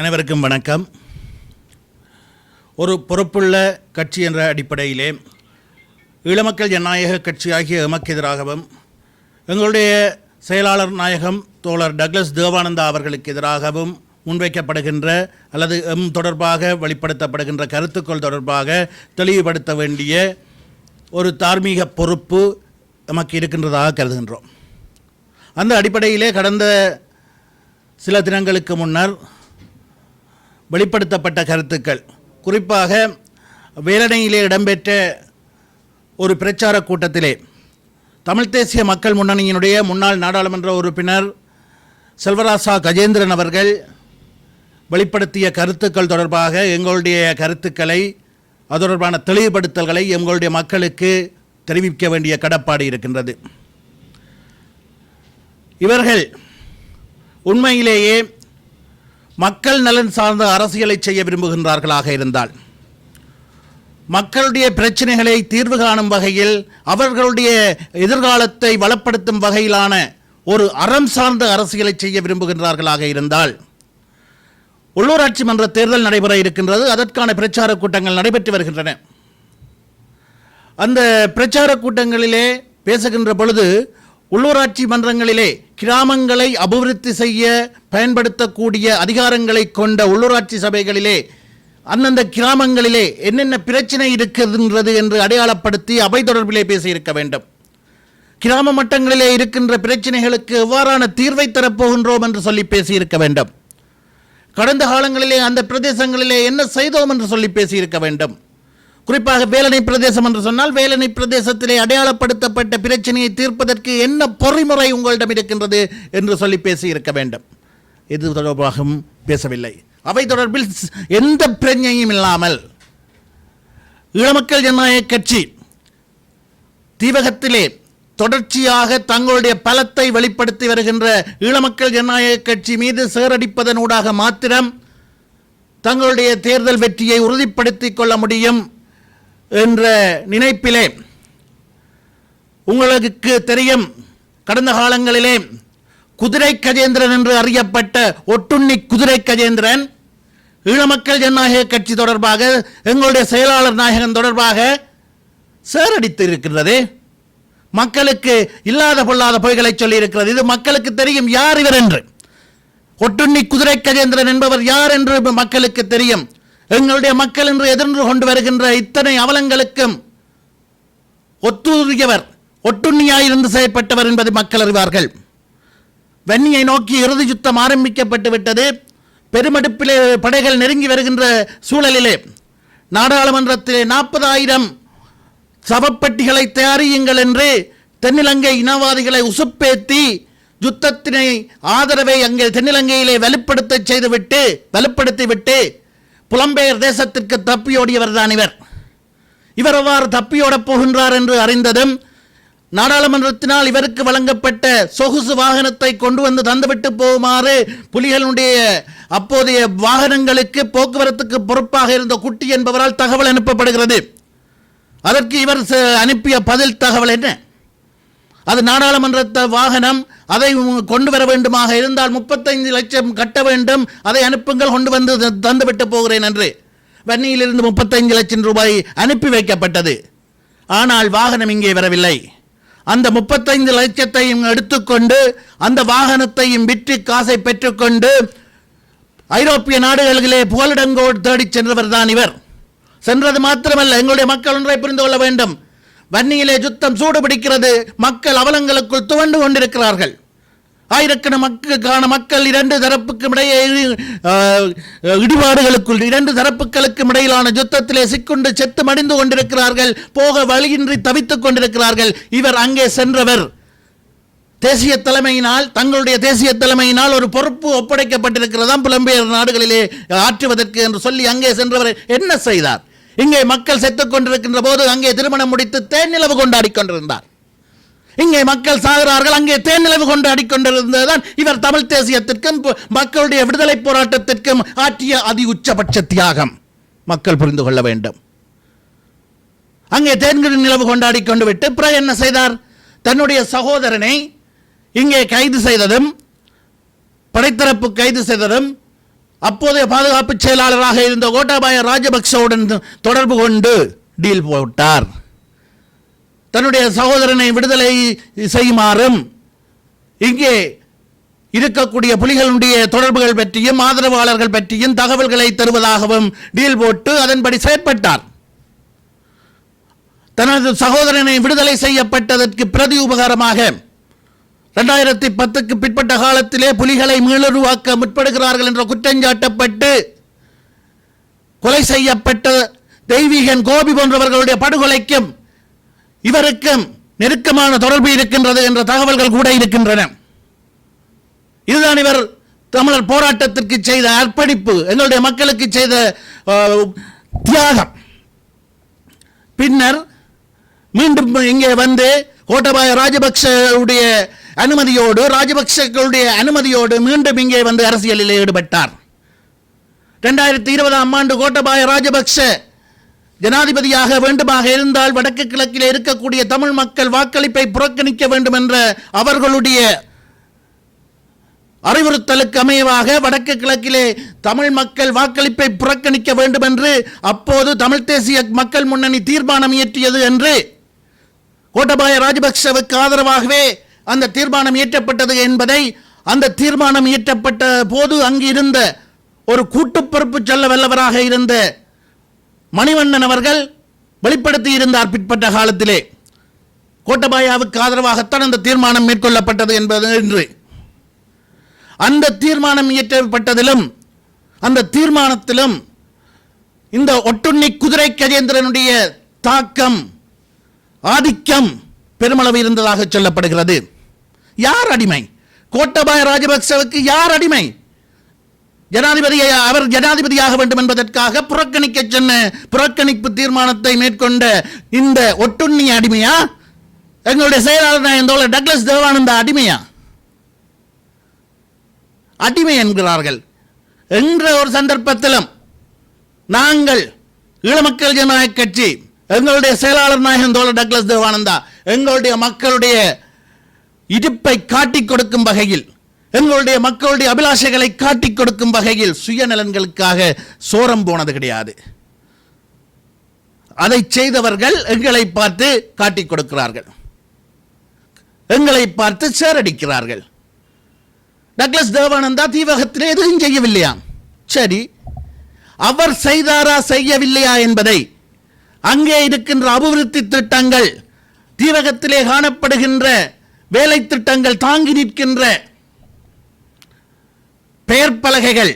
அனைவருக்கும் வணக்கம். ஒரு பொறுப்புள்ள கட்சி என்ற அடிப்படையிலே ஈழமக்கள் ஜனநாயக கட்சி ஆகிய எமக்கு எதிராகவும் எங்களுடைய செயலாளர் நாயகம் தோழர் டக்ளஸ் தேவானந்தா அவர்களுக்கு எதிராகவும் முன்வைக்கப்படுகின்ற அல்லது தொடர்பாக வெளிப்படுத்தப்படுகின்ற கருத்துக்கள் தொடர்பாக தெளிவுபடுத்த வேண்டிய ஒரு தார்மீக பொறுப்பு நமக்கு இருக்கின்றதாக கருதுகின்றோம். அந்த அடிப்படையிலே கடந்த சில தினங்களுக்கு முன்னர் வெளிப்படுத்தப்பட்ட கருத்துக்கள், குறிப்பாக வேலணையிலே இடம்பெற்ற ஒரு பிரச்சார கூட்டத்திலே தமிழ் தேசிய மக்கள் முன்னணியினுடைய முன்னாள் நாடாளுமன்ற உறுப்பினர் செல்வராசா கஜேந்திரன் அவர்கள் வெளிப்படுத்திய கருத்துக்கள் தொடர்பாக எங்களுடைய கருத்துக்களை, அது தொடர்பான தெளிவுபடுத்தல்களை எங்களுடைய மக்களுக்கு தெரிவிக்க வேண்டிய கடப்பாடு இருக்கின்றது. இவர்கள் உண்மையிலேயே மக்கள் நலன் சார்ந்த அரசியலை செய்ய விரும்புகின்றார்களாக இருந்தால், மக்களுடைய பிரச்சனைகளை தீர்வு காணும் வகையில் அவர்களுடைய எதிர்காலத்தை வளப்படுத்தும் வகையிலான ஒரு அறம் சார்ந்த அரசியலை செய்ய விரும்புகின்றார்களாக இருந்தால், உள்ளூராட்சி மன்ற தேர்தல் நடைபெற இருக்கின்றது. அதற்கான பிரச்சார கூட்டங்கள் நடைபெற்று வருகின்றன. அந்த பிரச்சார கூட்டங்களிலே பேசுகின்ற பொழுது உள்ளூராட்சி மன்றங்களிலே கிராமங்களை அபிவிருத்தி செய்ய பயன்படுத்தக்கூடிய அதிகாரங்களை கொண்ட உள்ளூராட்சி சபைகளிலே அந்தந்த கிராமங்களிலே என்னென்ன பிரச்சனை இருக்கின்றது என்று அடையாளப்படுத்தி அவை தொடர்பிலே பேசியிருக்க வேண்டும். கிராம மட்டங்களிலே இருக்கின்ற பிரச்சனைகளுக்கு எவ்வாறான தீர்வை தரப்போகின்றோம் என்று சொல்லி பேசியிருக்க வேண்டும். கடந்த காலங்களிலே அந்த பிரதேசங்களிலே என்ன செய்தோம் என்று சொல்லி பேசியிருக்க வேண்டும். குறிப்பாக வேலணை பிரதேசம் என்று சொன்னால், வேலணை பிரதேசத்திலே அடையாளப்படுத்தப்பட்ட பிரச்சனையை தீர்ப்பதற்கு என்ன பொறிமுறை உங்களிடம் இருக்கின்றது என்று சொல்லி பேசியிருக்க வேண்டும். இது தொடர்பாகவும் பேசவில்லை. அவை தொடர்பில் எந்த பிரச்சனையும் இல்லாமல் ஈழமக்கள் ஜனநாயக கட்சி தீவகத்திலே தொடர்ச்சியாக தங்களுடைய பலத்தை வெளிப்படுத்தி வருகின்ற ஈழமக்கள் ஜனநாயக கட்சி மீது சேரடிப்பதனூடாக மாத்திரம் தங்களுடைய தேர்தல் வெற்றியை உறுதிப்படுத்திக் கொள்ள முடியும் என்ற நினைப்பிலே, உங்களுக்கு தெரியும், கடந்த காலங்களிலே குதிரை கஜேந்திரன் என்று அறியப்பட்ட ஒட்டுண்ணி குதிரை கஜேந்திரன் ஈழமக்கள் ஜனநாயக கட்சி தொடர்பாக எங்களுடைய செயலாளர் நாயகன் தொடர்பாக சேரடித்து இருக்கிறது. மக்களுக்கு இல்லாத பொல்லாத பொய்களை சொல்லி இருக்கிறது. இது மக்களுக்கு தெரியும் யார் இவர் என்று. ஒட்டுண்ணி குதிரை கஜேந்திரன் என்பவர் யார் என்று மக்களுக்கு தெரியும். எங்களுடைய மக்கள் என்று எதிர்ந்து கொண்டு வருகின்ற இத்தனை அவலங்களுக்கும் ஒத்துரியவர், ஒட்டுண்ணியாயிருந்து செயற்பட்டவர் என்பதை மக்கள் அறிவார்கள். வன்னியை நோக்கி இறுதி யுத்தம் ஆரம்பிக்கப்பட்டு விட்டது. பெருமடுப்பிலே படைகள் நெருங்கி வருகின்ற சூழலிலே நாடாளுமன்றத்திலே 40,000 சவப்பெட்டிகளை தயாரியுங்கள் என்று தென்னிலங்கை இனவாதிகளை உசுப்பேத்தி யுத்தத்தினை ஆதரவை அங்கே தென்னிலங்கையிலே வலுப்படுத்திவிட்டு புலம்பெயர் தேசத்திற்கு தப்பியோடியவர் தான் இவர். இவர் எவ்வாறு தப்பியோடப் போகின்றார் என்று அறிந்ததும் நாடாளுமன்றத்தினால் இவருக்கு வழங்கப்பட்ட சொகுசு வாகனத்தை கொண்டு வந்து தந்துவிட்டு போகுமாறு புலிகளுடைய அப்போதைய வாகனங்களுக்கு போக்குவரத்துக்கு பொறுப்பாக இருந்த குட்டி என்பவரால் தகவல் அனுப்பப்படுகிறது. அதற்கு இவர் அனுப்பிய பதில் தகவல் என்ன? அது நாடாளுமன்ற வாகனம், அதை கொண்டு வர வேண்டுமாக இருந்தால் 35 லட்சம் கட்ட வேண்டும், அதை அனுப்புங்கள், கொண்டு வந்து தந்துவிட்டு போகிறேன் என்று. வன்னியிலிருந்து 35 லட்சம் ரூபாய் அனுப்பி வைக்கப்பட்டது. ஆனால் வாகனம் இங்கே வரவில்லை. அந்த 35 லட்சத்தையும் எடுத்துக்கொண்டு அந்த வாகனத்தையும் விற்று காசை பெற்றுக்கொண்டு ஐரோப்பிய நாடுகளிலே புகலிடங்கோடு தேடிச் சென்றவர் தான் இவர். சென்றது மாத்திரமல்ல, எங்களுடைய மக்கள் ஒன்றை புரிந்து கொள்ள வேண்டும். வன்னியிலே யுத்தம் சூடு பிடிக்கிறது. மக்கள் அவலங்களுக்குள் துவண்டு கொண்டிருக்கிறார்கள். ஆயிரக்கணக்கான மக்கள் இரண்டு தரப்புக்கும் இடையே இடிபாடுகளுக்குள், இரண்டு தரப்புகளுக்கும் இடையிலான யுத்தத்திலே சிக்குண்டு செத்து மடிந்து கொண்டிருக்கிறார்கள். போக வழியின்றி தவித்துக் கொண்டிருக்கிறார்கள். இவர் அங்கே சென்றவர் தேசிய தலைமையினால், தங்களுடைய தேசிய தலைமையினால் ஒரு பொறுப்பு ஒப்படைக்கப்பட்டிருக்கிறதாம் புலம்பெயர் நாடுகளிலே ஆற்றுவதற்கு என்று சொல்லி அங்கே சென்றவர் என்ன செய்தார்? இங்கே மக்கள் செத்துக் கொண்டிருக்கின்ற போது அங்கே திருமணம் முடித்து தேன்நிலவு கொண்டாடி கொண்டிருந்தார். இங்கே மக்கள் சாகிறார்கள், அங்கே தேன்நிலவு கொண்டாடி கொண்டிருந்ததுதான் இவர் தமிழ் தேசியத்திற்கும் மக்களுடைய விடுதலை போராட்டத்திற்கும் ஆற்றிய அதி உச்சபட்ச தியாகம். மக்கள் புரிந்து கொள்ள வேண்டும். அங்கே தேன்கிழி நிலவு கொண்டாடி கொண்டு விட்டு பிறகு என்ன செய்தார்? தன்னுடைய சகோதரனை இங்கே கைது செய்ததும், படைத்தரப்பு கைது செய்ததும், அப்போதைய பாதுகாப்பு செயலாளராக இருந்த கோட்டாபாய ராஜபக்சவுடன் தொடர்பு கொண்டு டீல் போட்டார். தன்னுடைய சகோதரனை விடுதலை செய்யுமாறும் இங்கே இருக்கக்கூடிய புலிகளுடைய தொடர்புகள் பற்றியும் ஆதரவாளர்கள் பற்றியும் தகவல்களை தருவதாகவும் டீல் போட்டு அதன்படி செயற்பட்டார். தனது சகோதரனை விடுதலை செய்யப்பட்டதற்கு பிரதி உபகாரமாக 2010க்கு பிற்பட்ட காலத்திலே புலிகளை மீளுருவாக்க முற்படுகிறார்கள் என்ற குற்றஞ்சாட்டப்பட்டு கொலை செய்யப்பட்ட தெய்வீகன் கோபி போன்றவர்களுடைய படுகொலைக்கும் இவருக்கும் நெருக்கமான தொடர்பு இருக்கின்றது என்ற தகவல்கள் கூட இருக்கின்றன. இதுதான் இவர் தமிழர் போராட்டத்திற்கு செய்த அர்ப்பணிப்பு, எங்களுடைய மக்களுக்கு செய்த தியாகம். பின்னர் மீண்டும் இங்கே வந்து கோட்டாபாய ராஜபக்சவுடைய அனுமதியோடு ராஜபக்சர்களுடைய அனுமதியோடு மீண்டும் இங்கே வந்து அரசியலில் ஈடுபட்டார். 2020ஆம் ஆண்டு கோட்டாபாய ராஜபக்ச ஜனாதிபதியாக வேண்டுமாக இருந்தால் வடக்கு கிழக்கில் இருக்கக்கூடிய தமிழ் மக்கள் வாக்களிப்பை புறக்கணிக்க வேண்டும் என்ற அவர்களுடைய அறிவுறுத்தலுக்கு அமைவாக வடக்கு கிழக்கிலே தமிழ் மக்கள் வாக்களிப்பை புறக்கணிக்க வேண்டும் என்று அப்போது தமிழ் தேசிய மக்கள் முன்னணி தீர்மானம் இயற்றியது என்று கோட்டாபாய ராஜபக்சவுக்கு ஆதரவாகவே அந்த தீர்மானம் இயற்றப்பட்டது என்பதை அந்த தீர்மானம் இயற்றப்பட்ட போது அங்கு இருந்த ஒரு கூட்டு பொறுப்பு சொல்ல வல்லவராக இருந்த மணிவண்ணன் அவர்கள் வெளிப்படுத்தி இருந்தார். பிற்பட்ட காலத்திலே கோட்டாபாயாவுக்கு ஆதரவாகத்தான் அந்த தீர்மானம் மேற்கொள்ளப்பட்டது என்பது என்று அந்த தீர்மானம் இயற்றப்பட்டதிலும் அந்த தீர்மானத்திலும் இந்த ஒட்டுண்ணி குதிரை கஜேந்திரனுடைய தாக்கம் ஆதிக்கம் பெருமளவு இருந்ததாக சொல்லப்படுகிறது. யார் அடிமை? கோட்டாபாய ராஜபக்சவுக்கு யார் அடிமை? அவர் ஜனாதிபதியாக வேண்டும் என்பதற்காக புறக்கணிக்க சொன்ன புறக்கணிப்பு தீர்மானத்தை மேற்கொண்ட இந்த ஒட்டுண்ணி அடிமையா? எங்களுடைய செயலாளர் டக்ளஸ் தேவானந்தா அடிமையா? அடிமை என்கிறார்கள். என்ற ஒரு சந்தர்ப்பத்திலும் நாங்கள் ஈழமக்கள் ஜனநாயக கட்சி எங்களுடைய செயலாளர் நாயகன் தோழர் டக்ளஸ் தேவானந்தா எங்களுடைய மக்களுடைய இடுப்பை காட்டிக் கொடுக்கும் வகையில் எங்களுடைய மக்களுடைய அபிலாஷைகளை காட்டிக் கொடுக்கும் வகையில் சுயநலன்களுக்காக சோரம் போனது கிடையாது. அதை செய்தவர்கள் எங்களை பார்த்து காட்டிக் கொடுக்கிறார்கள், எங்களை பார்த்து சேரடிக்கிறார்கள். டக்ளஸ் தேவானந்தா தீவகத்திலே எதுவும் செய்யவில்லையா? சரி, அவர் செய்தாரா செய்யவில்லையா என்பதை அங்கே இருக்கின்ற அபிவிருத்தி திட்டங்கள், தீவகத்திலே காணப்படுகின்ற வேலை திட்டங்கள், தாங்கி நிற்கின்ற பெயர் பலகைகள்,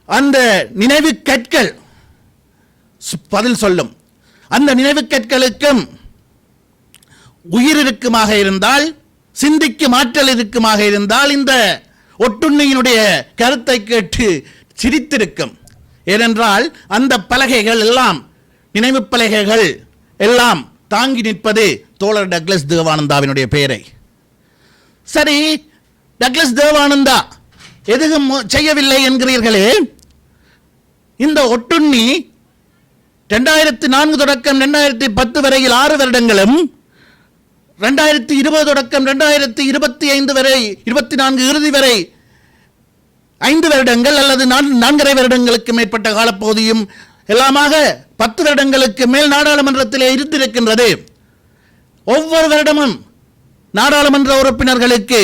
அந்த நினைவு கற்கள் பதில் சொல்லும். அந்த நினைவு கற்களுக்கும் உயிர் இருக்குமாக இருந்தால், சிந்திக்கும் ஆற்றல் இருக்குமாக இருந்தால் இந்த ஒட்டுண்ணியினுடைய கருத்தை கேட்டு சிரித்திருக்கும். ஏனென்றால் அந்த பலகைகள் எல்லாம், நினைவு பலகைகள் எல்லாம் தாங்கி நிற்பது தோழர் டக்ளஸ் தேவானந்தாவினுடைய பெயரை. சரி, டக்ளஸ் தேவானந்தா எதுவும் செய்யவில்லை என்கிறீர்களே. இந்த ஒட்டுண்ணி 2004 தொடக்கம் 2010 வரையில் 6 வருடங்களும், 2020 தொடக்கம் 2025 வரை 24 இறுதி வரை 5 வருடங்கள் அல்லது 4.5 வருடங்களுக்கு மேற்பட்ட காலப்பகுதியும் எல்லாமாக 10 வருடங்களுக்கு மேல் நாடாளுமன்றத்திலே இருந்திருக்கின்றது. ஒவ்வொரு வருடமும் நாடாளுமன்ற உறுப்பினர்களுக்கு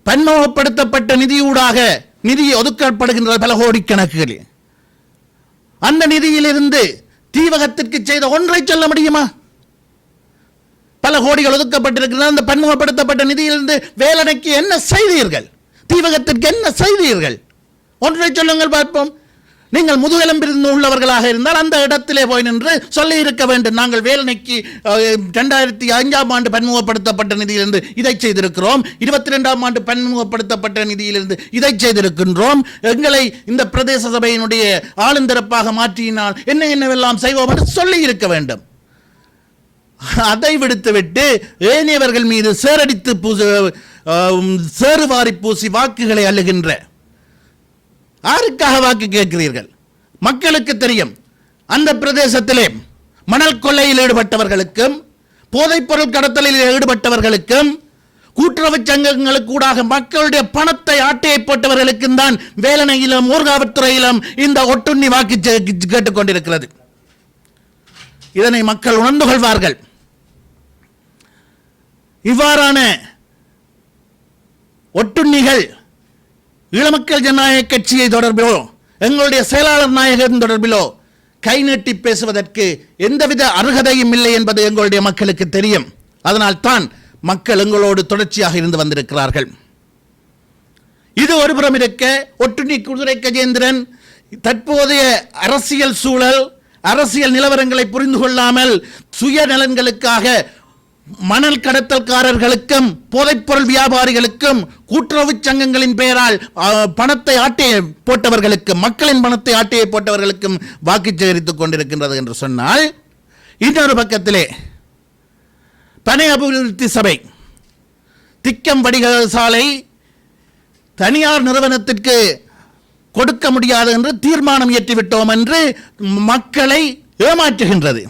பன்முகப்படுத்தப்பட்ட நிதியூடாக நிதி ஒதுக்கப்படுகின்ற பல கோடிக்கணக்குகள். அந்த நிதியிலிருந்து தீவகத்திற்கு செய்த ஒன்றை சொல்ல முடியுமா? பல கோடிகள் ஒதுக்கப்பட்டிருக்கிறது. அந்த பன்முகப்படுத்தப்பட்ட நிதியிலிருந்து வேலனைக்கு என்ன செய்தீர்கள்? தீவகத்திற்கு என்ன செய்தீர்கள்? ஒன்றை சொல்லுங்கள் பார்ப்போம். நீங்கள் முதுகெலும்பிருந்து உள்ளவர்களாக இருந்தால் அந்த இடத்திலே போய் நின்று சொல்லி இருக்க வேண்டும், நாங்கள் வேலனைக்கு 2005ஆம் ஆண்டு பன்முகப்படுத்தப்பட்ட நிதியிலிருந்து இதை செய்திருக்கிறோம், 22ஆம் ஆண்டு பன்முகப்படுத்தப்பட்ட நிதியிலிருந்து இதை செய்திருக்கின்றோம், எங்களை இந்த பிரதேச சபையினுடைய ஆளுந்தரப்பாக மாற்றினால் என்னவெல்லாம் செய்வோம் என்று சொல்லி இருக்க வேண்டும். அதை விடுத்துவிட்டு ஏனையவர்கள் மீது சேரடித்து சேறுவாரி பூசி வாக்குகளை அள்ளுகின்ற, யாருக்காக வாக்கு கேட்கிறீர்கள்? மக்களுக்கு தெரியும். அந்த பிரதேசத்திலே மணல் கொள்ளையில் ஈடுபட்டவர்களுக்கும் போதைப் பொருள் கடத்தலில் ஈடுபட்டவர்களுக்கும் கூட்டுறவு சங்கங்களுக்கூடாக மக்களுடைய பணத்தை ஆட்டையை போட்டவர்களுக்கும் தான் வேலனையிலும் ஊர்காவத்துறையிலும் இந்த ஒட்டுண்ணி வாக்கு கேட்டுக் கொண்டிருக்கிறது. இதனை மக்கள் உணர்ந்து கொள்வார்கள். இவ்வாறான ஒட்டுண்ணிகள் ஈழமக்கள் ஜனநாயக கட்சியை தொடர்பிலோ எங்களுடைய செயலாளர் நாயகன் தொடர்பிலோ கை நீட்டி பேசுவதற்கு எந்தவித அருகதையும் இல்லை என்பது எங்களுடைய மக்களுக்கு தெரியும். அதனால் தான் மக்கள் எங்களோடு தொடர்ச்சியாக இருந்து வந்திருக்கிறார்கள். இது ஒருபுறம் இருக்க, ஒட்டுண்ணி குதிரை கஜேந்திரன் தற்போதைய அரசியல் சூழல், அரசியல் நிலவரங்களை புரிந்து கொள்ளாமல் சுயநலன்களுக்காக மணல் கடத்தல்காரர்களுக்கும் போதைப்பொருள் வியாபாரிகளுக்கும் கூட்டுறவு சங்கங்களின் பெயரால் பணத்தை ஆட்டையை போட்டவர்களுக்கும் மக்களின் பணத்தை ஆட்டையை போட்டவர்களுக்கும் வாக்கு சேகரித்துக் கொண்டிருக்கின்றது என்று சொன்னால், இன்னொரு பக்கத்திலே பனை அபிவிருத்தி சபை திக்கம் வடிகால் சாலை தனியார் நிறுவனத்திற்கு கொடுக்க முடியாது என்று தீர்மானம் இயற்றிவிட்டோம் என்று மக்களை ஏமாற்றுகின்றது.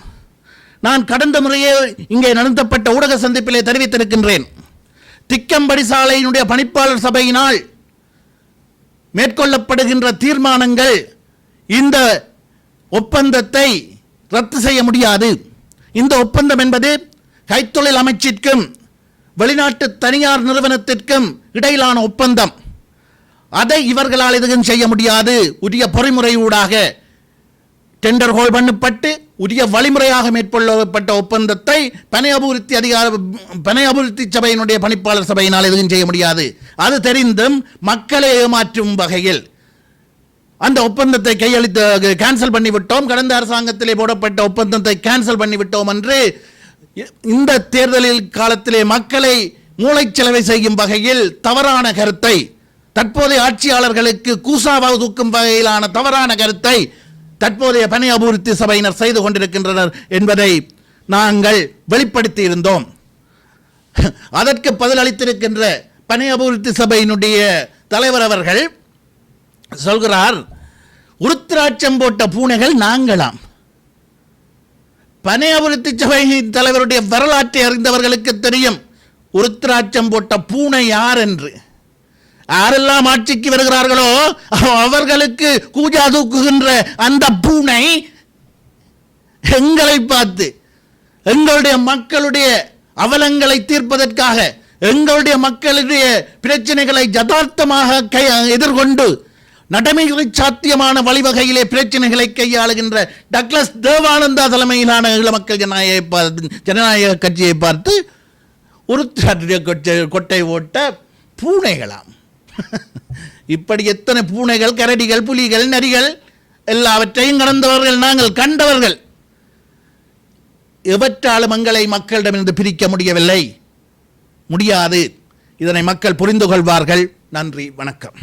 நான் கடந்த முறையே இங்கே நடத்தப்பட்ட ஊடக சந்திப்பிலே தெரிவித்திருக்கின்றேன். திக்கம்படி சாலையினுடைய பணிப்பாளர் சபையினால் மேற்கொள்ளப்படுகின்ற தீர்மானங்கள் இந்த ஒப்பந்தத்தை ரத்து செய்ய முடியாது. இந்த ஒப்பந்தம் என்பது கைத்தொழில் அமைச்சிற்கும் வெளிநாட்டு தனியார் நிறுவனத்திற்கும் இடையிலான ஒப்பந்தம். அதை இவர்களால் எதுவும் செய்ய முடியாது. உரிய பொறிமுறையூடாக டெண்டர் ஹோல் பண்ணப்பட்டு உரிய வழிமுறையாக மேற்கொள்ளப்பட்ட ஒப்பந்தத்தை பனை அபிவிருத்தி சபையினுடைய பணிப்பாளர் சபையினால் எதுவும் செய்ய முடியாது. அது தெரிந்தும் மக்களை ஏமாற்றும் வகையில் அந்த ஒப்பந்தத்தை கேன்சல் பண்ணிவிட்டோம், கடந்த அரசாங்கத்திலே போடப்பட்ட ஒப்பந்தத்தை கேன்சல் பண்ணிவிட்டோம் என்று இந்த தேர்தலில் காலத்திலே மக்களை மூளைச்சலவை செய்யும் வகையில் தவறான கருத்தை, தற்போதைய ஆட்சியாளர்களுக்கு கூசாவாக தூக்கும் வகையிலான தவறான கருத்தை தற்போதைய பனை அபிவிருத்தி சபையினர் செய்து கொண்டிருக்கின்றனர் என்பதை நாங்கள் வெளிப்படுத்தி இருந்தோம். அதற்கு பதிலளித்திருக்கின்ற பனை அபிவிருத்தி சபையினுடைய தலைவர் அவர்கள் சொல்கிறார், உருத்திராட்சம் போட்ட பூனைகள் நாங்களாம். பனை அபிவிருத்தி சபை தலைவருடைய வரலாற்றை அறிந்தவர்களுக்கு தெரியும் உருத்திராட்சம் போட்ட பூனை யார் என்று. யாரெல்லாம் ஆட்சிக்கு வருகிறார்களோ அவர்களுக்கு கூஜா தூக்குகின்ற அந்த பூனை எங்களை பார்த்து எங்களுடைய மக்களுடைய அவலங்களை தீர்ப்பதற்காக, எங்களுடைய மக்களுடைய பிரச்சனைகளை யதார்த்தமாக எதிர்கொண்டு நடைமுறை சாத்தியமான வழிவகையிலே பிரச்சனைகளை கையாளுகின்ற டக்ளஸ் தேவானந்தா தலைமையிலான ஈழமக்கள் ஜனநாயக கட்சியை பார்த்து ஒரு கொட்டை ஓட்ட பூனைகளாம். இப்படி எத்தனை பூனைகள், கரடிகள், புலிகள், நரிகள் எல்லாவற்றையும் கடந்தவர்கள் நாங்கள், கண்டவர்கள். எவற்றாலும் எங்களை மக்களிடமிருந்து பிரிக்க முடியவில்லை, முடியாது. இதனை மக்கள் புரிந்து கொள்வார்கள். நன்றி, வணக்கம்.